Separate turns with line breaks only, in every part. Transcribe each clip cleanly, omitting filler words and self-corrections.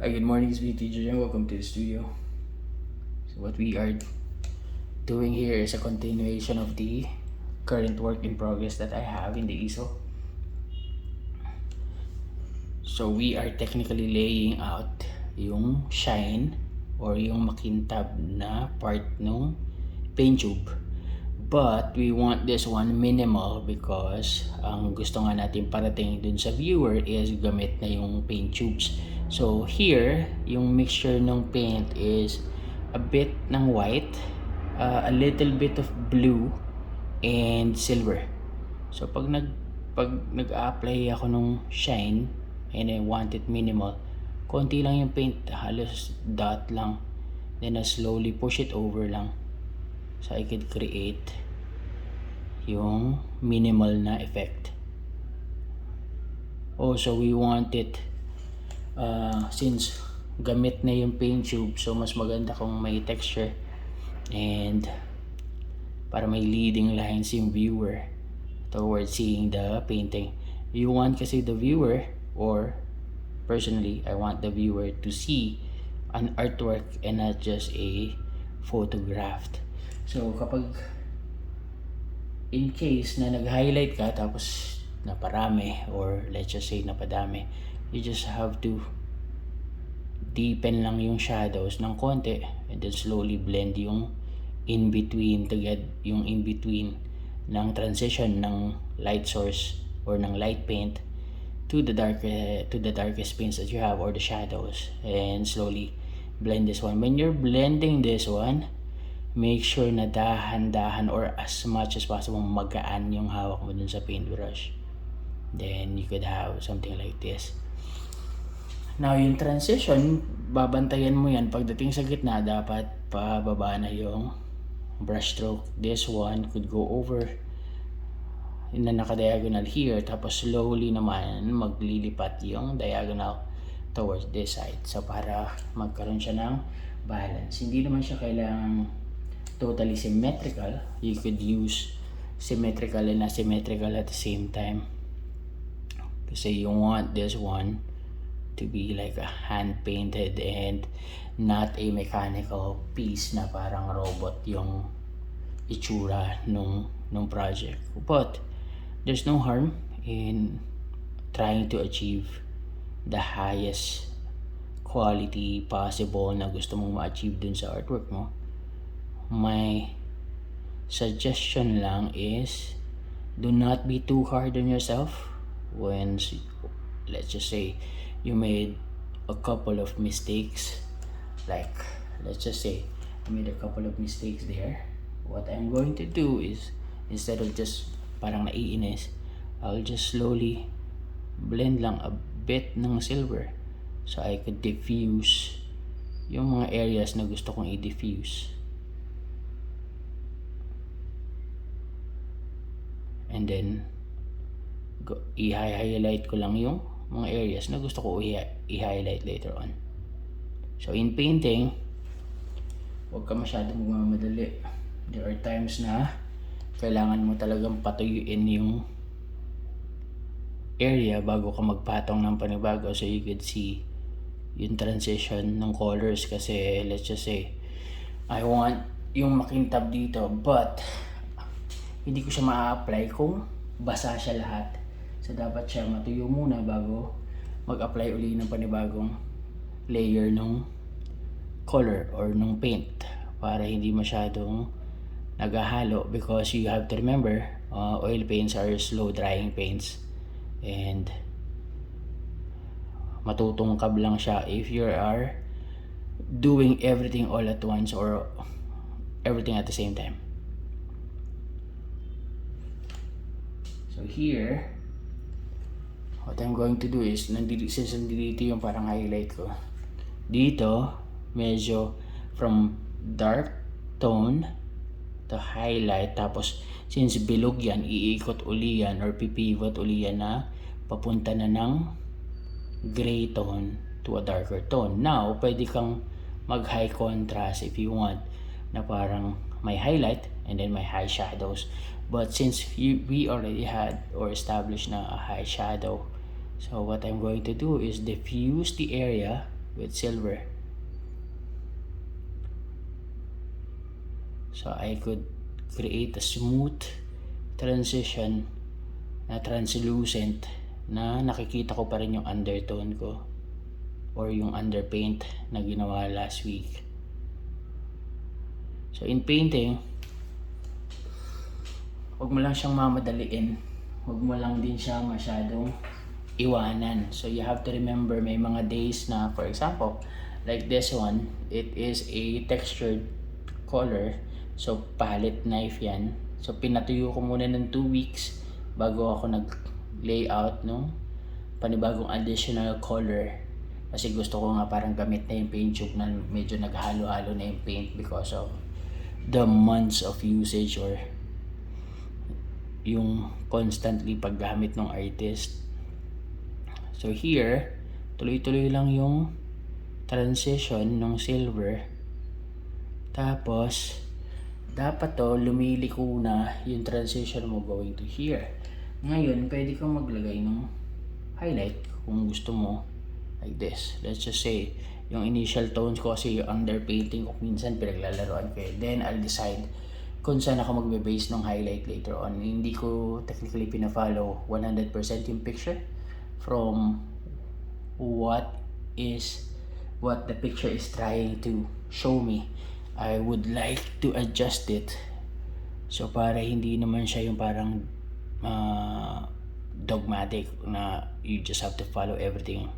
Hi, good morning, it's me, Teacher Jen. Welcome to the studio. So what we are doing here is a continuation of the current work in progress that I have in the easel. So we are technically laying out yung shine or yung makintab na part ng paint tube. But we want this one minimal because ang gusto nga natin parating dun sa viewer is gamit na yung paint tubes. So here, yung mixture ng paint is a bit ng white, a little bit of blue, and silver. So pag nag-apply ako ng shine and I want it minimal, konti lang yung paint, halos dot lang. Then I slowly push it over lang so I could create yung minimal na effect. Also, we want it since gamit na yung paint tube, so mas maganda kung may texture and para may leading lines yung viewer towards seeing the painting. You want kasi the viewer, or personally, I want the viewer to see an artwork and not just a photograph. So kapag in case na nag-highlight ka tapos naparami, or let's just say napadami, you just have to deepen lang yung shadows ng konti and then slowly blend yung in between to get yung in between ng transition ng light source or ng light paint to the darkest paints that you have or the shadows, and slowly blend this one. When you're blending this one, make sure na dahan-dahan or as much as possible magaan yung hawak mo dun sa paintbrush. Then you could have something like this. Now yung transition, babantayan mo yan. Pagdating sa gitna, dapat pababa na yung brush stroke. This one could go over na naka-diagonal here, tapos slowly naman maglilipat yung diagonal towards this side. So para magkaroon siya ng balance. Hindi naman siya kailangang totally symmetrical. You could use symmetrical and asymmetrical at the same time. Kasi you want this one to be like a hand painted and not a mechanical piece na parang robot yung itsura nung project. But there's no harm in trying to achieve the highest quality possible na gusto mong ma-achieve dun sa artwork mo. My suggestion lang is do not be too hard on yourself when, let's just say, you made a couple of mistakes. Like, let's just say I made a couple of mistakes there. What I'm going to do is, instead of just parang naiinis, I'll just slowly blend lang a bit ng silver so I could diffuse yung mga areas na gusto kong i-diffuse. And then i-highlight ko lang yung mga areas na gusto ko i-highlight later on. So in painting, huwag ka masyadong magmamadali. There are times na kailangan mo talagang patuyuin yung area bago ka magpatong ng panibago so you could see yung transition ng colors. Kasi let's just say I want yung makintab dito, but hindi ko siya ma-apply kung basa siya lahat. So dapat siya matuyo muna bago mag-apply uli ng panibagong layer ng color or ng paint para hindi masyadong naghahalo, because you have to remember oil paints are slow drying paints and matutungkab lang siya if you are doing everything all at once or everything at the same time. So here, what I'm going to do is, since nandito yung parang highlight ko, dito, medyo from dark tone to highlight, tapos since bilog yan, iikot uli yan or pipivot uli yan na papunta na ng gray tone to a darker tone. Now, pwede kang mag high contrast if you want, na parang may highlight and then may high shadows. But since we already had or established na a high shadow, so what I'm going to do is diffuse the area with silver. So I could create a smooth transition na translucent na nakikita ko pa rin yung undertone ko or yung underpaint na ginawa last week. So in painting, huwag mo lang siyang mamadaliin. Huwag mo lang din siya masyadong iwanan. So you have to remember, may mga days na, for example, like this one, it is a textured color. So palette knife yan. So pinatuyo ko muna ng 2 weeks bago ako nag-layout no panibagong additional color. Kasi gusto ko nga parang gamit na yung paint tube na medyo naghalo-halo na yung paint because of the months of usage or yung constantly paggamit ng artist. So here, tuloy-tuloy lang yung transition ng silver. Tapos, dapat to lumiliko na yung transition mo going to here. Ngayon, pwede kang maglagay ng highlight kung gusto mo. Like this. Let's just say, yung initial tones ko kasi yung underpainting ko minsan pinaglalaroan ko. Then, I'll decide kung saan ako magbe-base ng highlight later on. Hindi ko technically pina-follow 100% yung picture from what the picture is trying to show me. I would like to adjust it so para hindi naman siya yung parang dogmatic na you just have to follow everything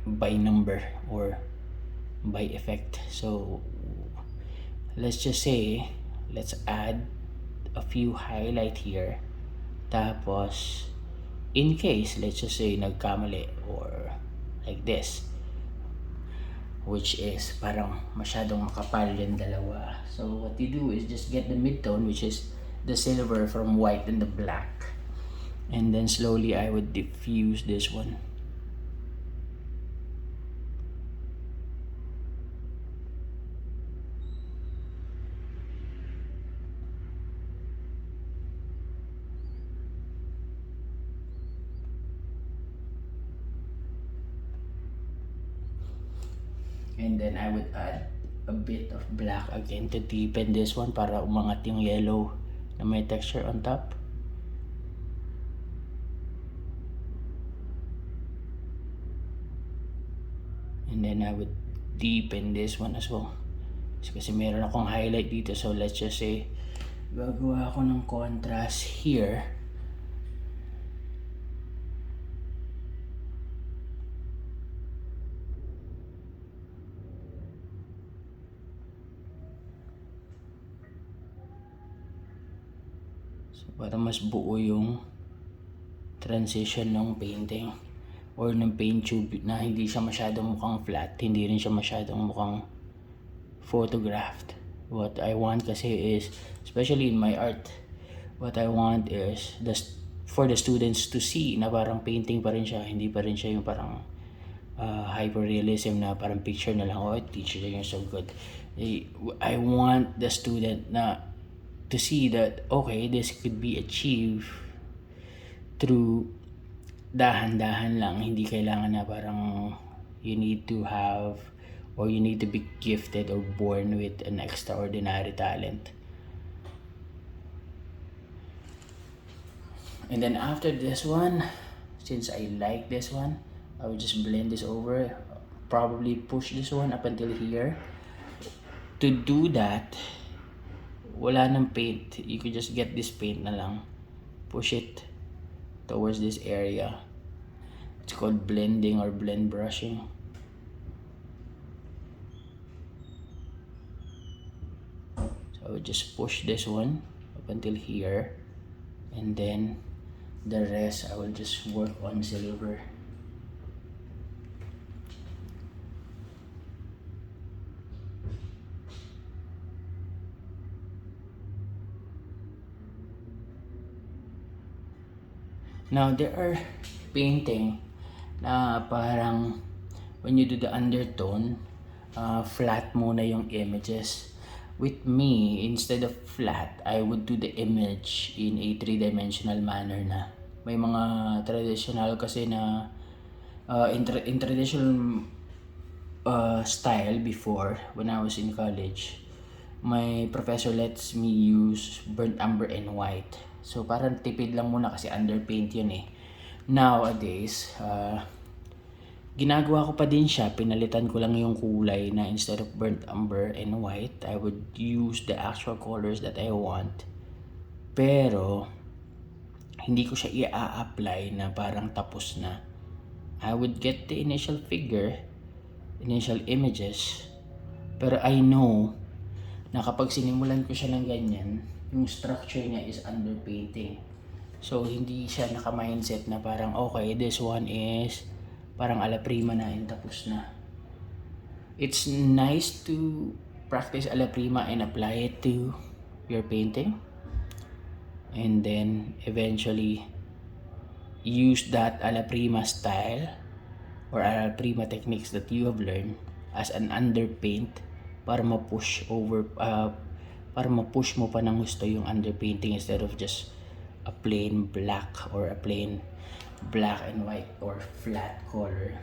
by number or by effect. So let's just say, let's add a few highlight here. Tapos, in case, let's just say nagkamali or like this, which is parang masyadong makapal yung dalawa. So what you do is just get the midtone, which is the silver from white and the black. And then slowly I would diffuse this one. And then I would add a bit of black again to deepen this one para umangat yung yellow na may texture on top. And then I would deepen this one as well. Kasi meron akong highlight dito. So let's just say, gagawa ako ng contrast here. Para mas buo yung transition ng painting or ng paint tube na hindi siya masyadong mukhang flat, hindi rin siya masyadong mukhang photographed. What I want kasi is, especially in my art, what I want is for the students to see na parang painting pa rin siya, hindi pa rin siya yung parang hyperrealism na parang picture na lang, oh teacher, you're so good. I want the student na to see that, okay, this could be achieved through dahan-dahan lang. Hindi kailangan na parang you need to have or you need to be gifted or born with an extraordinary talent. And then after this one, since I like this one, I will just blend this over, probably push this one up until here. To do that, wala ng paint. You could just get this paint na lang. Push it towards this area. It's called blending or blend brushing. So I would just push this one up until here. And then the rest I will just work on silver. Now, there are painting na parang when you do the undertone, flat muna yung images. With me, instead of flat, I would do the image in a 3-dimensional manner na. May mga traditional kasi na In traditional style before, when I was in college, my professor lets me use burnt umber and white. So parang tipid lang muna kasi underpaint yun eh. Nowadays, ginagawa ko pa din siya, pinalitan ko lang yung kulay na instead of burnt umber and white, I would use the actual colors that I want. Pero, hindi ko siya i-apply na parang tapos na. I would get the initial figure, initial images, pero I know na kapag sinimulan ko siya ng ganyan, yung structure niya is underpainting. So, hindi siya naka-mindset na parang, okay, this one is parang ala prima na and tapos na. It's nice to practice ala prima and apply it to your painting. And then, eventually, use that ala prima style or ala prima techniques that you have learned as an underpaint para ma-push mo pa ng gusto yung underpainting instead of just a plain black or a plain black and white or flat color.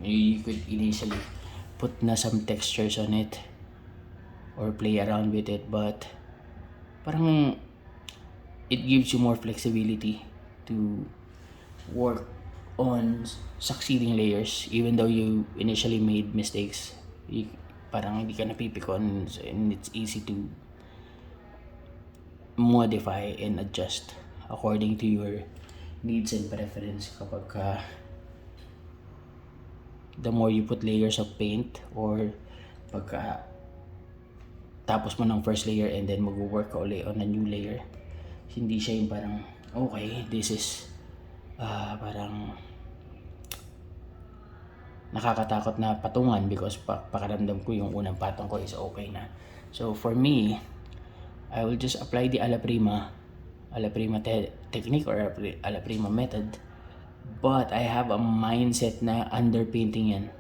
You could initially put na some textures on it or play around with it, but parang it gives you more flexibility to work on succeeding layers even though you initially made mistakes. Parang hindi ka napipikon and it's easy to modify and adjust according to your needs and preference kapag the more you put layers of paint or pagka tapos mo ng first layer and then mag-work ka ulit on a new layer, hindi siya yung parang okay, this is parang nakakatakot na patungan because pakiramdam ko yung unang patong ko is okay na. So for me, I will just apply the ala prima technique or ala prima method, but I have a mindset na underpainting yan,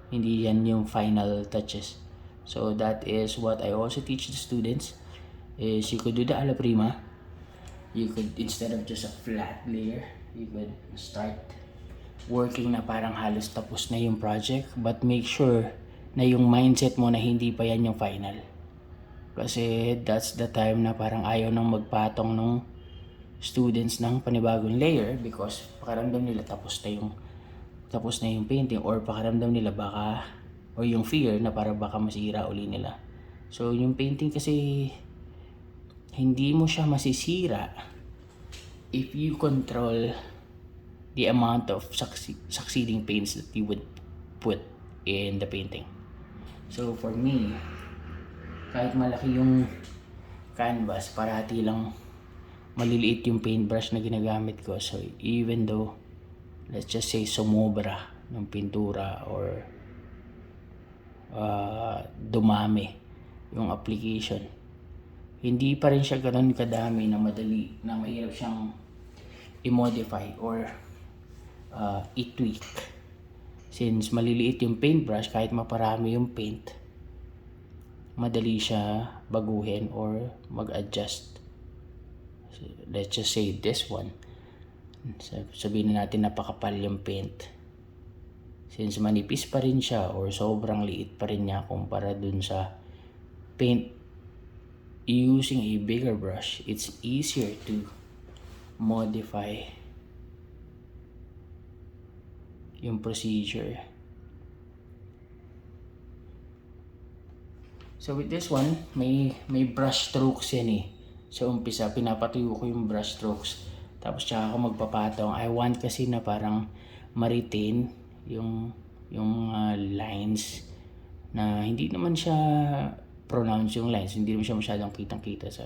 hindi yan yung final touches. So that is what I also teach the students, is you could do the ala prima. You could, instead of just a flat layer, you could start working na parang halos tapos na yung project, but make sure na yung mindset mo na hindi pa yan yung final. Kasi that's the time na parang ayaw nang magpatong ng students ng panibagong layer because pakiramdam nila tapos na yung painting, or pakiramdam nila baka, or yung fear na para baka masira uli nila. So yung painting kasi hindi mo siya masisira if you control the amount of succeeding paints that you would put in the painting. So for me, kahit malaki yung canvas, parati lang maliliit yung paintbrush na ginagamit ko. So even though, let's just say, sumobra ng pintura or dumami yung application, hindi pa rin siya ganoon kadami na madali, na mahirap siyang i-modify or i-tweak. Since maliliit yung paintbrush, kahit maparami yung paint, madali siya baguhin or mag-adjust. So, let's just say this one, sabihin na natin napakapal yung paint. Since manipis pa rin siya or sobrang liit pa rin niya kumpara dun sa paint using a bigger brush, it's easier to modify yung procedure. So with this one, may brush strokes yan eh. So umpisa, pinapatuyo ko yung brush strokes, tapos tsaka ako magpapatong. I want kasi na parang ma-retain yung lines na hindi naman siya pronounce yung lines, hindi naman siya masyadong kitang-kita. So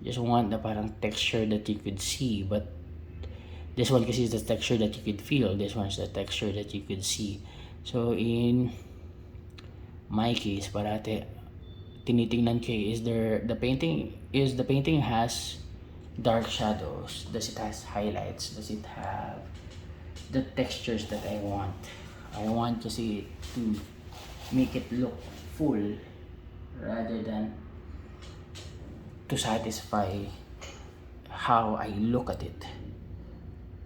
just want na parang texture that you could see, but this one kasi is the texture that you could feel, this one is the texture that you could see. So in my case, parate tinitingnan ko is the painting has dark shadows, does it has highlights, does it have the textures that I want kasi to make it look full rather than to satisfy how I look at it.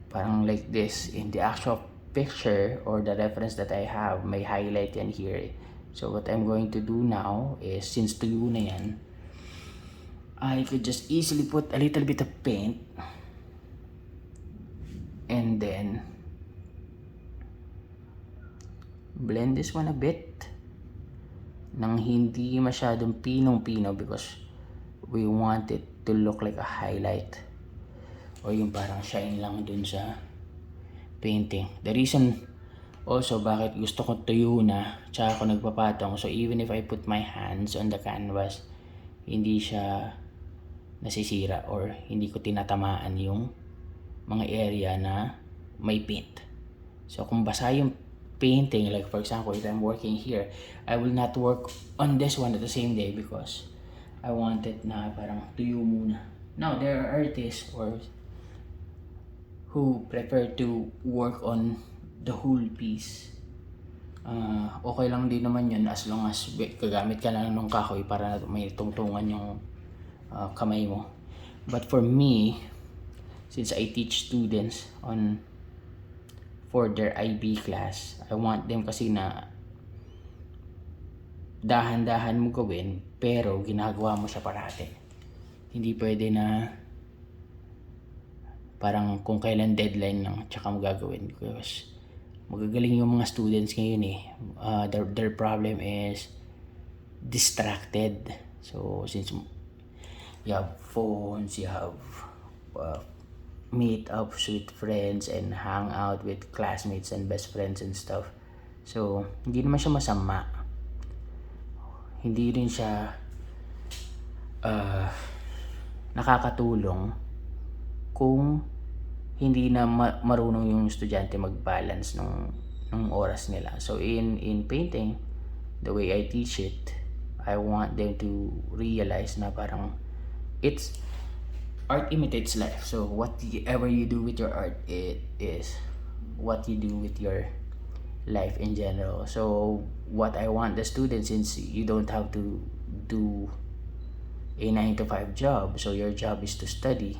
Parang like this, in the actual picture or the reference that I have, may highlight yan here. So what I'm going to do now is, since tuyo na yan, I could just easily put a little bit of paint and then blend this one a bit nang hindi masyadong pinong-pino, because we want it to look like a highlight or yung parang shine lang dun sa painting. The reason also bakit gusto ko tuyo na tsaka ako nagpapatong, so even if I put my hands on the canvas, hindi siya nasisira or hindi ko tinatamaan yung mga area na may paint. So kung basa yung painting, like for example, if I'm working here, I will not work on this one at the same day because I want it na parang tuyo muna. Now, there are artists or who prefer to work on the whole piece. Okay lang din naman yun as long as kagamit ka lang ng kahoy para may tungtungan yung kamay mo. But for me, since I teach students for their IB class, I want them kasi na dahan-dahan mo gawin pero ginagawa mo siya parati. Hindi pwede na parang kung kailan deadline lang tsaka mo gagawin, because magagaling yung mga students ngayon their problem is distracted. So since you have phones, you have meet up with friends and hang out with classmates and best friends and stuff. So, hindi naman siya masama. Hindi rin siya nakakatulong kung hindi na marunong yung estudyante mag-balance ng oras nila. So, in painting, the way I teach it, I want them to realize na parang art imitates life. So whatever you do with your art, it is what you do with your life in general. So what I want the students, since you don't have to do a 9 to 5 job, so your job is to study,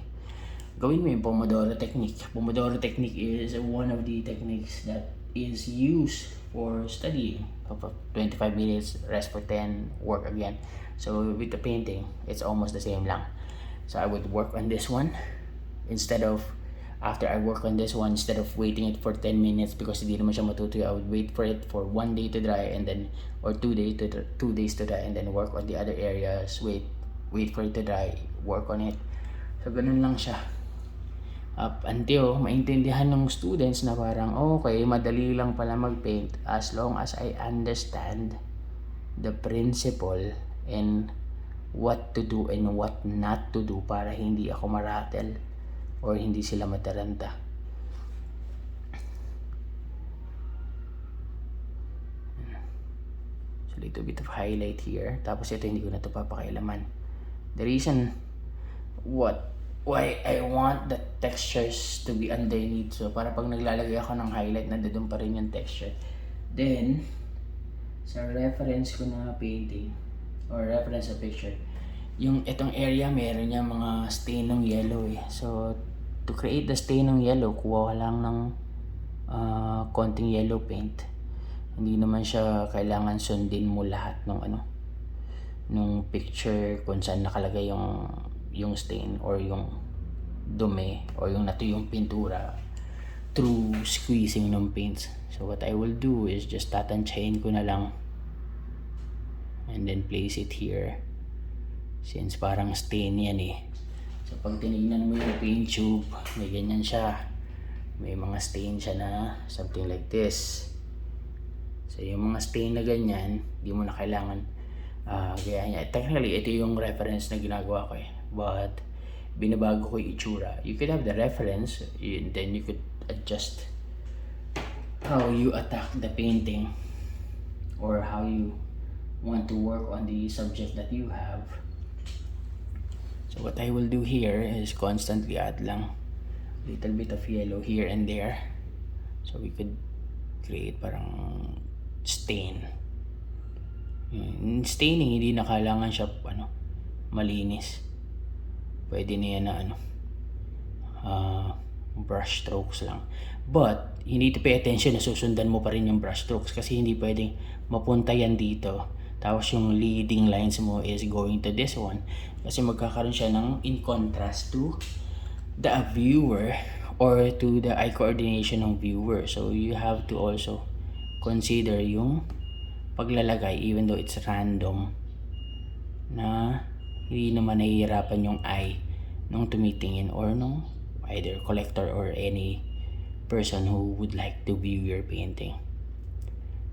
gawin mo yung Pomodoro technique. Pomodoro technique is one of the techniques that is used for studying. 25 minutes, rest for 10, work again. So with the painting, it's almost the same lang. So I would work on this one after I work on this one, instead of waiting it for 10 minutes because hindi naman siya matutuyo, I would wait for it for 1 day to dry and then, or 2 days to dry, and then work on the other areas, wait for it to dry, work on it. So ganun lang siya. Up until maintindihan ng students na parang okay, madali lang pala mag-paint as long as I understand the principle and what to do and what not to do para hindi ako maratel or hindi sila mataranta. So little bit of highlight here, tapos ito hindi ko na ito papakailaman. The reason why I want the textures to be underneath, so para pag naglalagay ako ng highlight, nandoon pa rin yung texture. Then sa reference ko na painting or reference sa picture, yung itong area meron niya mga stain ng yellow So to create the stain ng yellow, kuha ka lang ng konting yellow paint. Hindi naman siya kailangan sundin mo lahat nung picture kung saan nakalagay yung stain or yung dumi or yung natuyong pintura through squeezing ng paints. So what I will do is just tatansyahin ko na lang and then place it here, since parang stain yan So pag tinignan mo yung paint tube, may ganyan siya, may mga stain siya na something like this. So yung mga stain na ganyan, di mo na kailangan gaya niya. Technically ito yung reference na ginagawa ko but binabago ko yung itsura. You could have the reference and then you could adjust how you attack the painting or how you want to work on the subject that you have. So what I will do here is constantly add lang little bit of yellow here and there, so we could create parang stain. Staining hindi na kailangan siya malinis. Pwede na yan na brush strokes lang. But you need to pay attention na susundan mo pa rin yung brush strokes kasi hindi pwedeng mapunta yan dito tapos yung leading lines mo is going to this one kasi magkakaroon siya ng in contrast to the viewer or to the eye coordination ng viewer. So you have to also consider yung paglalagay even though it's random na hindi naman nahihirapan yung eye nung tumitingin or nung either collector or any person who would like to view your painting.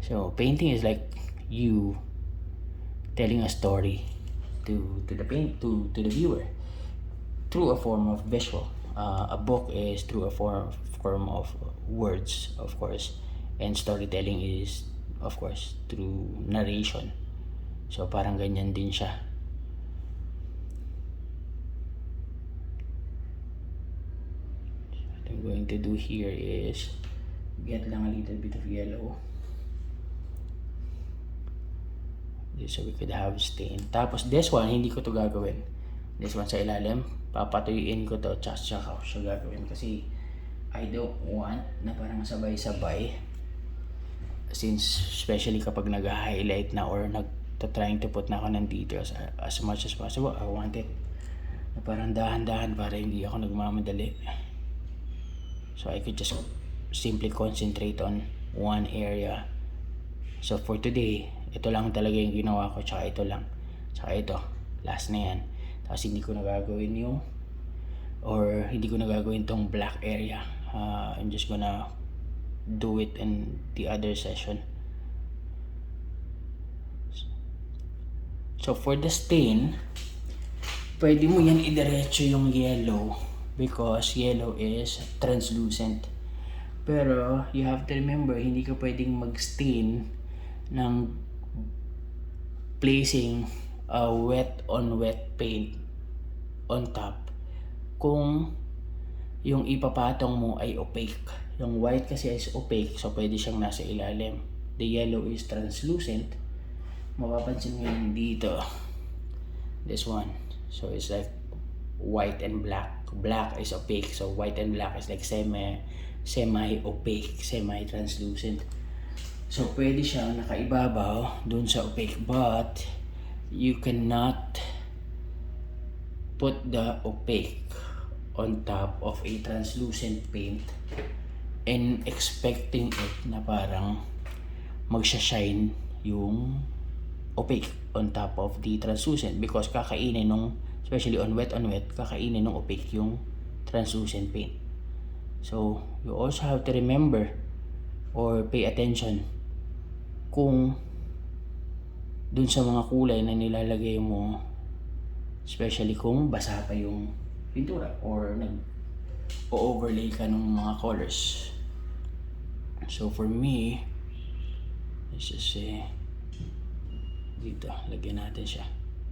So painting is like you telling a story to the to the viewer through a form of visual. A book is through a form of words, of course, and storytelling is of course through narration. So parang ganyan din siya. What I'm going to do here is get lang a little bit of yellow so we could have stain. Tapos this one hindi ko to gagawin. This one sa ilalim papatuyuin ko to tsaka ko siya gagawin kasi I don't want na parang sabay-sabay, since especially kapag nag-highlight na or trying to put na ako ng details as much as possible. I want it na parang dahan-dahan para hindi ako nagmamadali. So I could just simply concentrate on one area. So for today, ito lang talaga yung ginawa ko, tsaka ito lang. Tsaka ito, last na yan. Tapos hindi ko nagagawin yung, or hindi ko nagagawin tong black area. I'm just gonna do it in the other session. So for the stain, pwede mo yan idiretso yung yellow because yellow is translucent. Pero you have to remember, hindi ka pwedeng mag-stain ng placing a wet on wet paint on top kung yung ipapatong mo ay opaque. Yung white kasi is opaque, so pwede siyang nasa ilalim. The yellow is translucent. Mapapansin mo yung dito, this one, so it's like white and black. Black is opaque, so white and black is like semi-opaque, semi-translucent. So pwede siyang nakaibabaw dun sa opaque, but you cannot put the opaque on top of a translucent paint and expecting it na parang magsha-shine yung opaque on top of the translucent, because kakainin nung, especially on wet, kakainin nung opaque yung translucent paint. So you also have to remember or pay attention kung dun sa mga kulay na nilalagay mo, especially kung basa pa yung pintura or nag-overlay ka ng mga colors. So for me, let's just say dito, lagyan natin siya.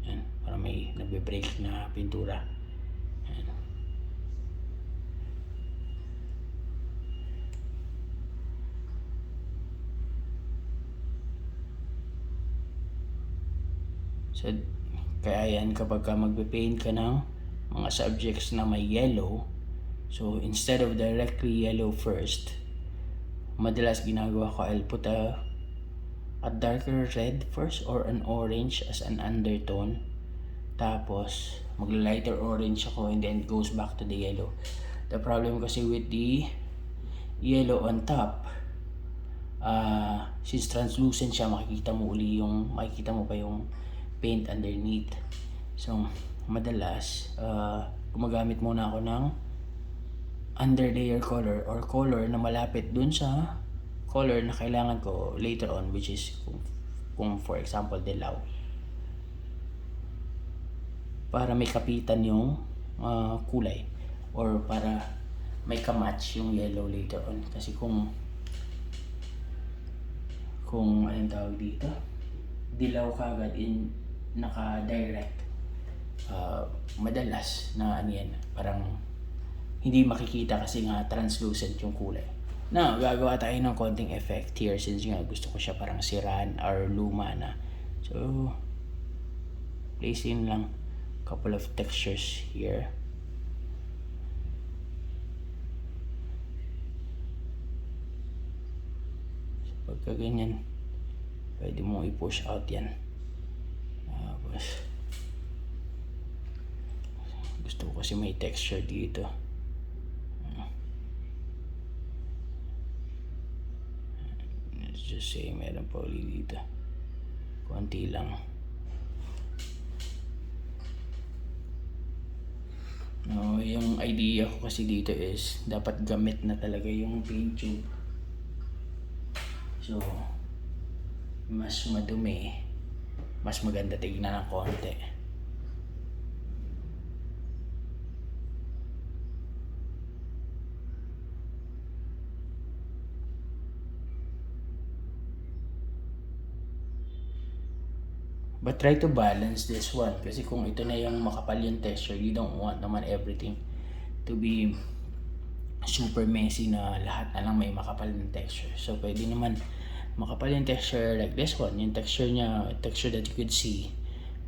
Yan, para may nagbe-break na pintura. Yan. So, kaya yan kapag magbe-paint ka ng mga subjects na may yellow, so instead of directly yellow first, madalas ginagawa ko, I'll put a darker red first or an orange as an undertone. Tapos, mag-lighter orange ako and then it goes back to the yellow. The problem kasi with the yellow on top, since translucent siya, makikita mo pa yung paint underneath. So madalas gumagamit muna ako ng underlayer color or color na malapit dun sa color na kailangan ko later on, which is kung for example dilaw, para may kapitan yung kulay or para may kamatch yung yellow later on. Kasi kung anong tawag dito, dilaw kagad in naka-direct, madalas na yan, parang hindi makikita kasi nga translucent yung kulay. Now, gagawa tayo ng konting effect here since nga gusto ko siya parang siraan or luma na. So, placing lang couple of textures here. Pagka ganyan, pwede mo i-push out yan. Tapos gusto ko kasi may texture dito. Let's just say meron pa ulit dito, konti lang. No, yung idea ko kasi dito is dapat gamit na talaga yung paint tube. So mas madumi, mas maganda tignan ng konti. But try to balance this one, kasi kung ito na yung makapal yung texture, you don't want naman everything to be super messy na lahat na lang may makapal ng texture. So pwede naman makapal yung texture like this one. Yung texture niya, texture that you could see,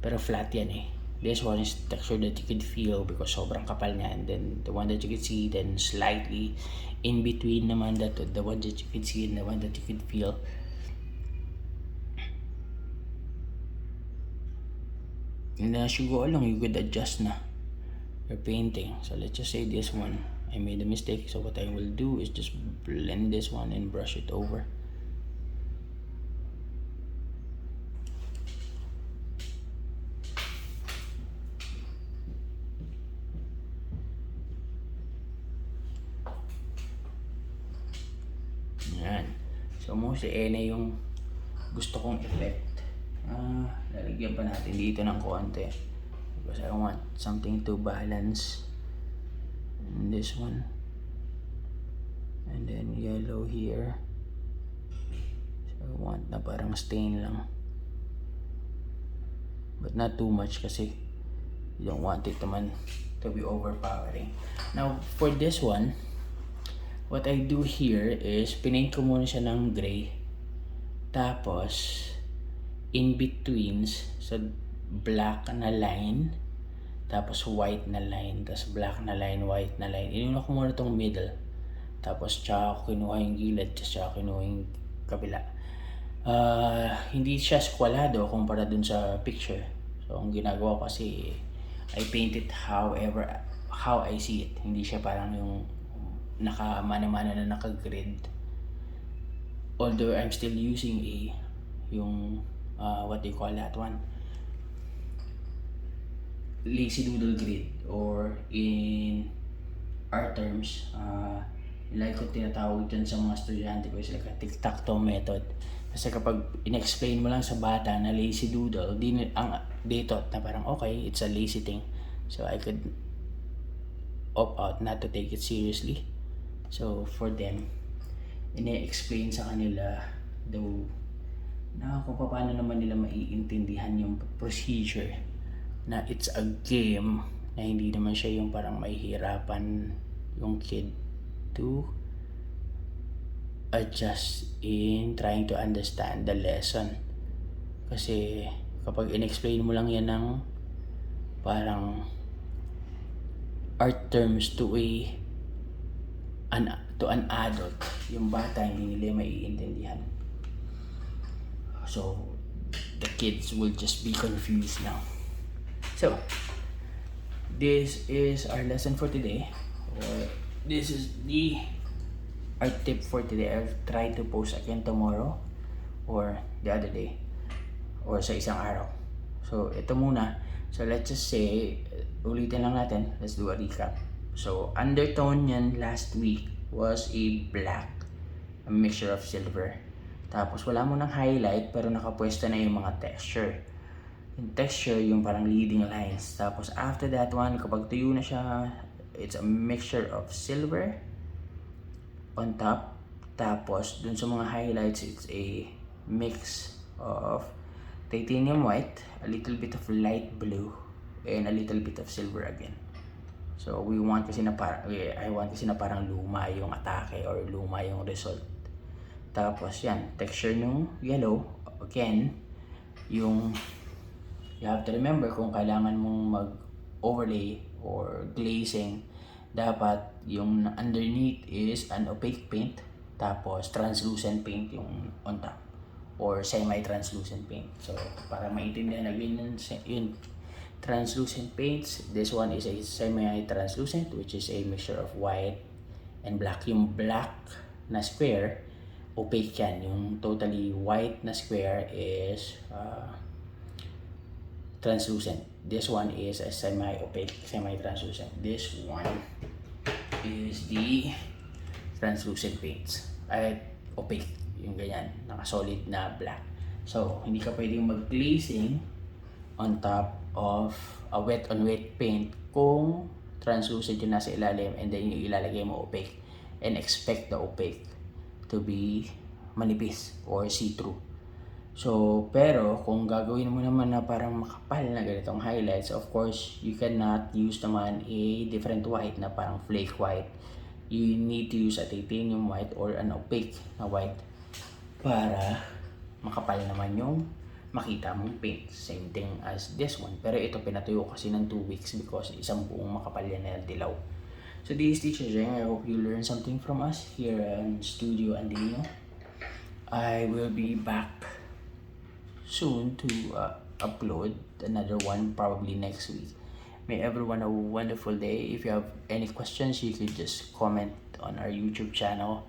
pero flat yan eh. This one is texture that you could feel because sobrang kapal niya. And then the one that you could see, then slightly in between naman that the one that you could see and the one that you could feel. And as you go along, you could adjust na your painting. So let's just say this one, I made a mistake. So what I will do is just blend this one and brush it over. Yan. So mostly na yung gusto kong effect. Lalagyan pa natin dito ng konti because I want something to balance this one, and then yellow here. So I want na parang stain lang, but not too much kasi you don't want it naman to be overpowering. Now for this one, what I do here is pinaint ko muna siya ng gray, tapos in betweens sa black na line, tapos white na line, tapos black na line, white na line. Inuna ko muna itong middle, tapos tsaka ako kinuha yung gilid, tsaka kinuha yung kabila. Hindi siya skwalado kumpara dun sa picture. So ang ginagawa ko kasi I paint it how I see it. Hindi siya parang yung nakamana-mana na naka-grid. Although I'm still using yung what do you call that one? Lazy doodle grid, or in art terms, like ko tinatawag dyan sa mga estudyante ko is like a tic-tac-toe method. Kasi kapag in-explain mo lang sa bata na lazy doodle, they thought na parang okay, it's a lazy thing. So I could opt out not to take it seriously. So for them, ine-explain sa kanila though na kung paano naman nila maiintindihan yung procedure, na it's a game, na hindi naman siya yung parang mahihirapan yung kid to adjust in trying to understand the lesson. Kasi kapag in-explain mo lang yan ng parang art terms to an adult, yung bata hindi nila maiintindihan. So the kids will just be confused now. So this is our lesson for today, or this is the art tip for today. I'll try to post again tomorrow or the other day or sa isang araw. So ito muna. So let's just say, ulitin lang natin, let's do a recap. So undertone yan last week was a black, a mixture of silver. Tapos wala mo ng highlight pero nakapwesto na yung mga texture. Yung texture, yung parang leading lines. Tapos after that one, kapag tuyo na siya, it's a mixture of silver on top. Tapos dun sa mga highlights, it's a mix of titanium white, a little bit of light blue, and a little bit of silver again. So I want kasi na parang luma yung atake or luma yung result. Tapos yan, texture ng yellow, again, you have to remember kung kailangan mong mag-overlay or glazing, dapat yung underneath is an opaque paint, Tapos translucent paint yung on top or semi-translucent paint. So para maintindihan natin yun translucent paints, this one is a semi-translucent which is a mixture of white and black. Yung black na square, opaque yan. Yung totally white na square is translucent. This one is a semi-opaque, semi-translucent. This one is the translucent paints. Ay, opaque. Yung ganyan. Naka-solid na black. So, hindi ka pwedeng mag-glazing on top of a wet on wet paint kung translucent yung nasa ilalim and then yung ilalagay mo opaque and expect the opaque to be manipis or see-through. So, pero kung gagawin mo naman na parang makapal na ganitong highlights, of course, you cannot use naman a different white na parang flake white. You need to use a titanium white or an opaque na white para makapal naman yung makita mong paint. Same thing as this one. Pero ito pinatuyo kasi ng 2 weeks because isang buong makapal yan na dilaw. So this is Teacher Zheng. I hope you learned something from us here in Studio Andino. I will be back soon to upload another one probably next week. May everyone a wonderful day. If you have any questions, you could just comment on our YouTube channel.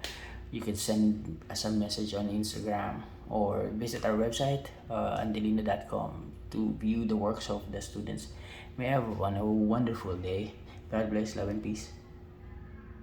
You can send us a message on Instagram or visit our website andelino.com to view the works of the students. May everyone a wonderful day. God bless, love and peace.